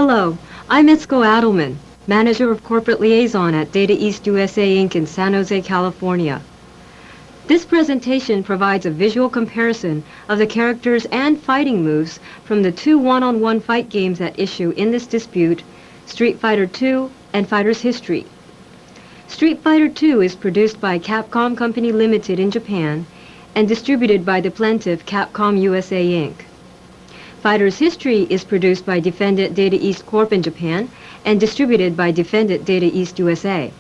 Hello, I'm Itsuko Adelman, Manager of Corporate Liaison at Data East USA Inc. in San Jose, California. This presentation provides a visual comparison of the characters and fighting moves from the two one-on-one fight games at issue in this dispute, Street Fighter II and Fighter's History. Street Fighter II is produced by Capcom Company Limited in Japan and distributed by the plaintiff Capcom USA Inc. Fighter's History is produced by Defendant Data East Corp in Japan and distributed by Defendant Data East USA.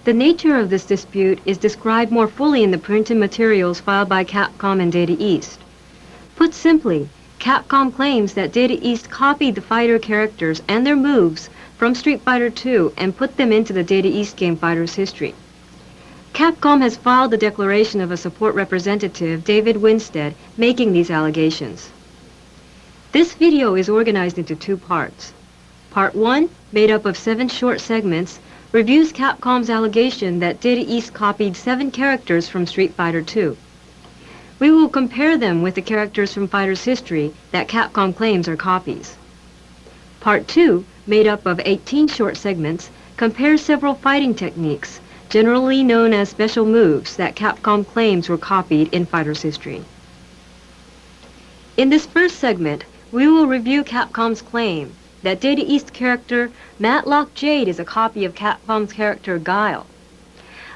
The nature of this dispute is described more fully in the printed materials filed by Capcom and Data East. Put simply, Capcom claims that Data East copied the fighter characters and their moves from Street Fighter II and put them into the Data East game Fighter's History. Capcom has filed the declaration of a support representative, David Winstead, making these allegations. This video is organized into two parts. Part 1, made up of 7 short segments, reviews Capcom's allegation that Data East copied 7 characters from Street Fighter II. We will compare them with the characters from Fighter's History that Capcom claims are copies. Part 2, made up of 18 short segments, compares several fighting techniques, generally known as special moves, that Capcom claims were copied in Fighter's History. In this first segment, we will review Capcom's claim that Data East character Matlock Jade is a copy of Capcom's character Guile.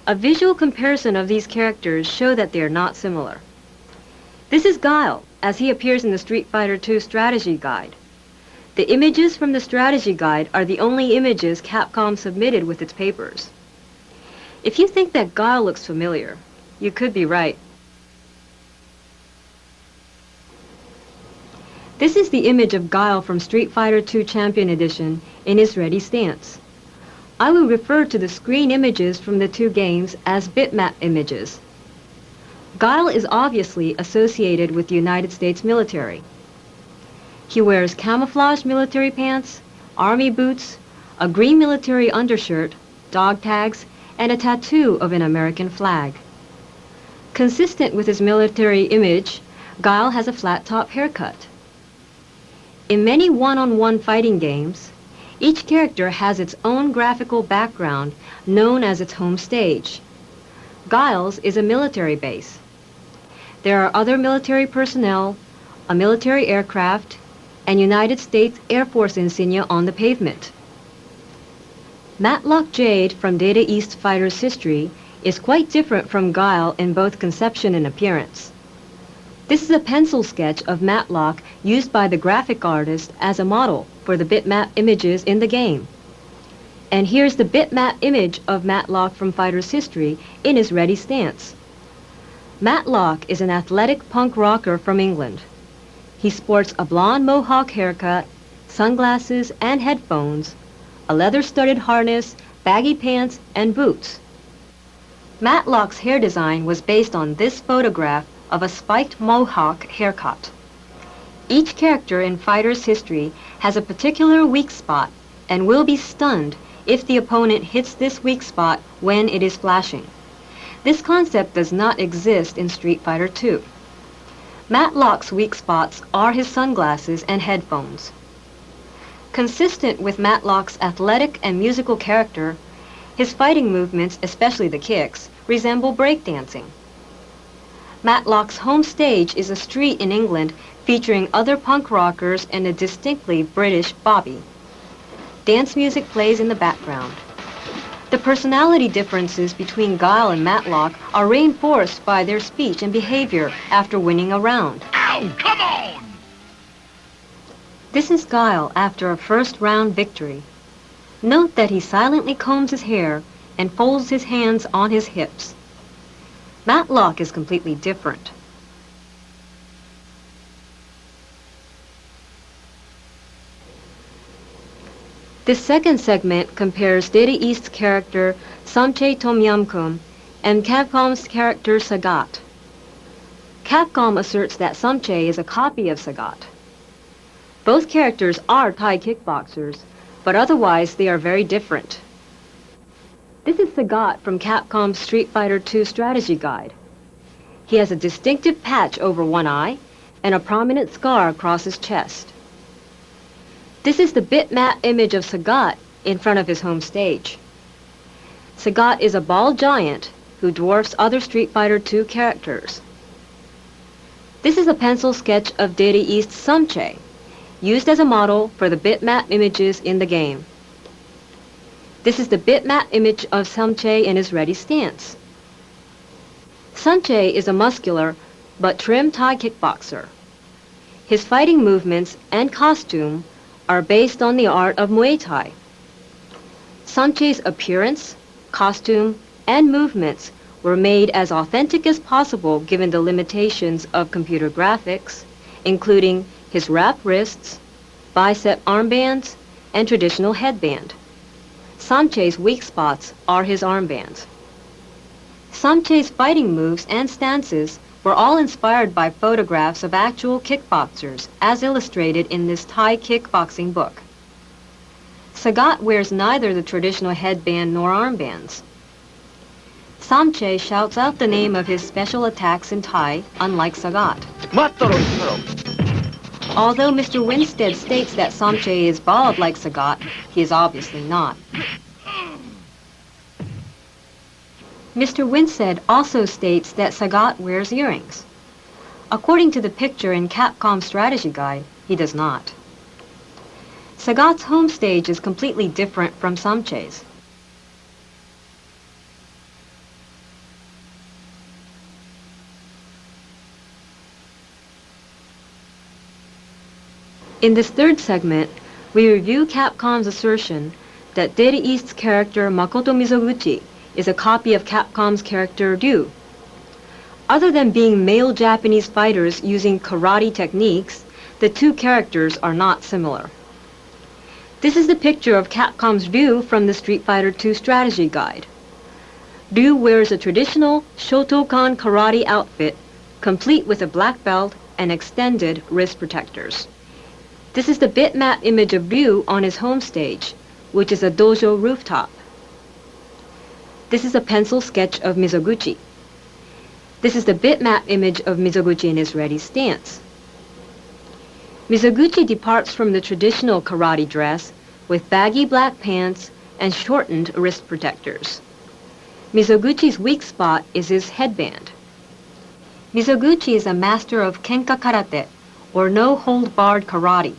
A visual comparison of these characters show that they are not similar. This is Guile, as he appears in the Street Fighter II strategy guide. The images from the strategy guide are the only images Capcom submitted with its papers. If you think that Guile looks familiar, you could be right. This is the image of Guile from Street Fighter II Champion Edition in his ready stance. I will refer to the screen images from the two games as bitmap images. Guile is obviously associated with the United States military. He wears camouflage military pants, army boots, a green military undershirt, dog tags, and a tattoo of an American flag. Consistent with his military image, Guile has a flat-top haircut. In many one-on-one fighting games, each character has its own graphical background known as its home stage. Guile's is a military base. There are other military personnel, a military aircraft, and United States Air Force insignia on the pavement. Matlock Jade from Data East Fighter's History is quite different from Guile in both conception and appearance. This is a pencil sketch of Matlock used by the graphic artist as a model for the bitmap images in the game. And here's the bitmap image of Matlock from Fighter's History in his ready stance. Matlock is an athletic punk rocker from England. He sports a blonde mohawk haircut, sunglasses and headphones, a leather-studded harness, baggy pants, and boots. Matlock's hair design was based on this photograph of a spiked mohawk haircut. Each character in Fighter's History has a particular weak spot and will be stunned if the opponent hits this weak spot when it is flashing. This concept does not exist in Street Fighter II. Matlock's weak spots are his sunglasses and headphones. Consistent with Matlock's athletic and musical character, his fighting movements, especially the kicks, resemble breakdancing. Matlock's home stage is a street in England featuring other punk rockers and a distinctly British bobby. Dance music plays in the background. The personality differences between Guile and Matlock are reinforced by their speech and behavior after winning a round. Ow, come on! This is Guile after a first-round victory. Note that he silently combs his hair and folds his hands on his hips. Matlock is completely different. This second segment compares Data East's character Samchay and Capcom's character Sagat. Capcom asserts that Samchay is a copy of Sagat. Both characters are Thai kickboxers, but otherwise they are very different. This is Sagat from Capcom's Street Fighter II strategy guide. He has a distinctive patch over one eye and a prominent scar across his chest. This is the bitmap image of Sagat in front of his home stage. Sagat is a bald giant who dwarfs other Street Fighter II characters. This is a pencil sketch of Data East's Samchay, used as a model for the bitmap images in the game. This is the bitmap image of Samchay in his ready stance. Samchay is a muscular but trim Thai kickboxer. His fighting movements and costume are based on the art of Muay Thai. Samchay's appearance, costume, and movements were made as authentic as possible given the limitations of computer graphics, including his wrap wrists, bicep armbands, and traditional headband. Samchay's weak spots are his armbands. Samchay's fighting moves and stances were all inspired by photographs of actual kickboxers, as illustrated in this Thai kickboxing book. Sagat wears neither the traditional headband nor armbands. Samchay shouts out the name of his special attacks in Thai, unlike Sagat. Although Mr. Winstead states that Samchay is bald like Sagat, he is obviously not. Mr. Winstead also states that Sagat wears earrings. According to the picture in Capcom's strategy guide, he does not. Sagat's home stage is completely different from Samchay's. In this third segment, we review Capcom's assertion that Data East's character Makoto Mizoguchi is a copy of Capcom's character Ryu. Other than being male Japanese fighters using karate techniques, the two characters are not similar. This is the picture of Capcom's Ryu from the Street Fighter II strategy guide. Ryu wears a traditional Shotokan karate outfit, complete with a black belt and extended wrist protectors. This is the bitmap image of Ryu on his home stage, which is a dojo rooftop. This is a pencil sketch of Mizoguchi. This is the bitmap image of Mizoguchi in his ready stance. Mizoguchi departs from the traditional karate dress with baggy black pants and shortened wrist protectors. Mizoguchi's weak spot is his headband. Mizoguchi is a master of Kenka Karate, or no-hold-barred karate.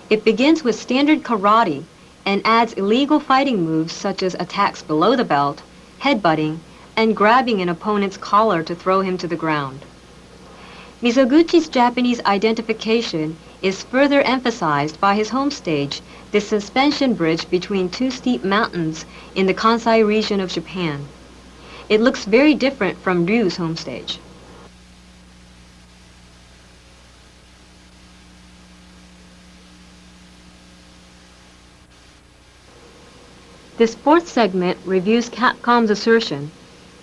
It begins with standard karate and adds illegal fighting moves such as attacks below the belt, headbutting, and grabbing an opponent's collar to throw him to the ground. Mizoguchi's Japanese identification is further emphasized by his home stage, the suspension bridge between two steep mountains in the Kansai region of Japan. It looks very different from Ryu's home stage. This fourth segment reviews Capcom's assertion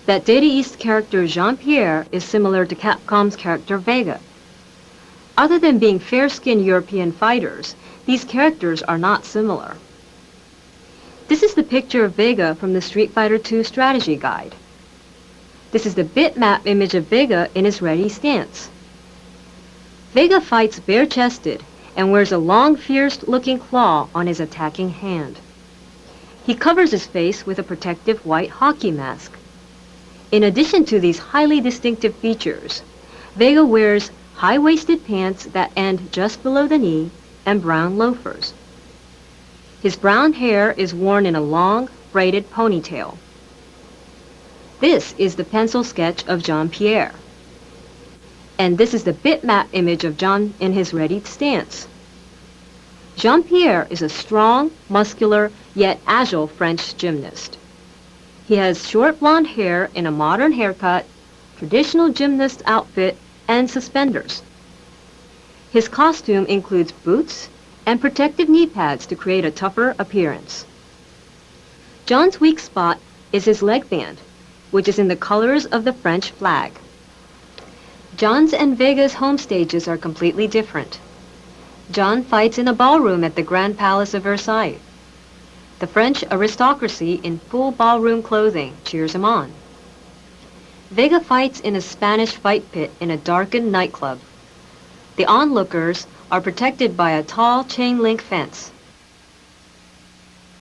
that Data East's character Jean-Pierre is similar to Capcom's character Vega. Other than being fair-skinned European fighters, these characters are not similar. This is the picture of Vega from the Street Fighter II strategy guide. This is the bitmap image of Vega in his ready stance. Vega fights bare-chested and wears a long, fierce-looking claw on his attacking hand. He covers his face with a protective white hockey mask. In addition to these highly distinctive features, Vega wears high-waisted pants that end just below the knee and brown loafers. His brown hair is worn in a long, braided ponytail. This is the pencil sketch of Jean-Pierre. And this is the bitmap image of Jean in his ready stance. Jean-Pierre is a strong, muscular, yet agile French gymnast. He has short blonde hair in a modern haircut, traditional gymnast outfit, and suspenders. His costume includes boots and protective knee pads to create a tougher appearance. John's weak spot is his leg band, which is in the colors of the French flag. John's and Vega's home stages are completely different. John fights in a ballroom at the Grand Palace of Versailles. The French aristocracy in full ballroom clothing cheers him on. Vega fights in a Spanish fight pit in a darkened nightclub. The onlookers are protected by a tall chain link fence.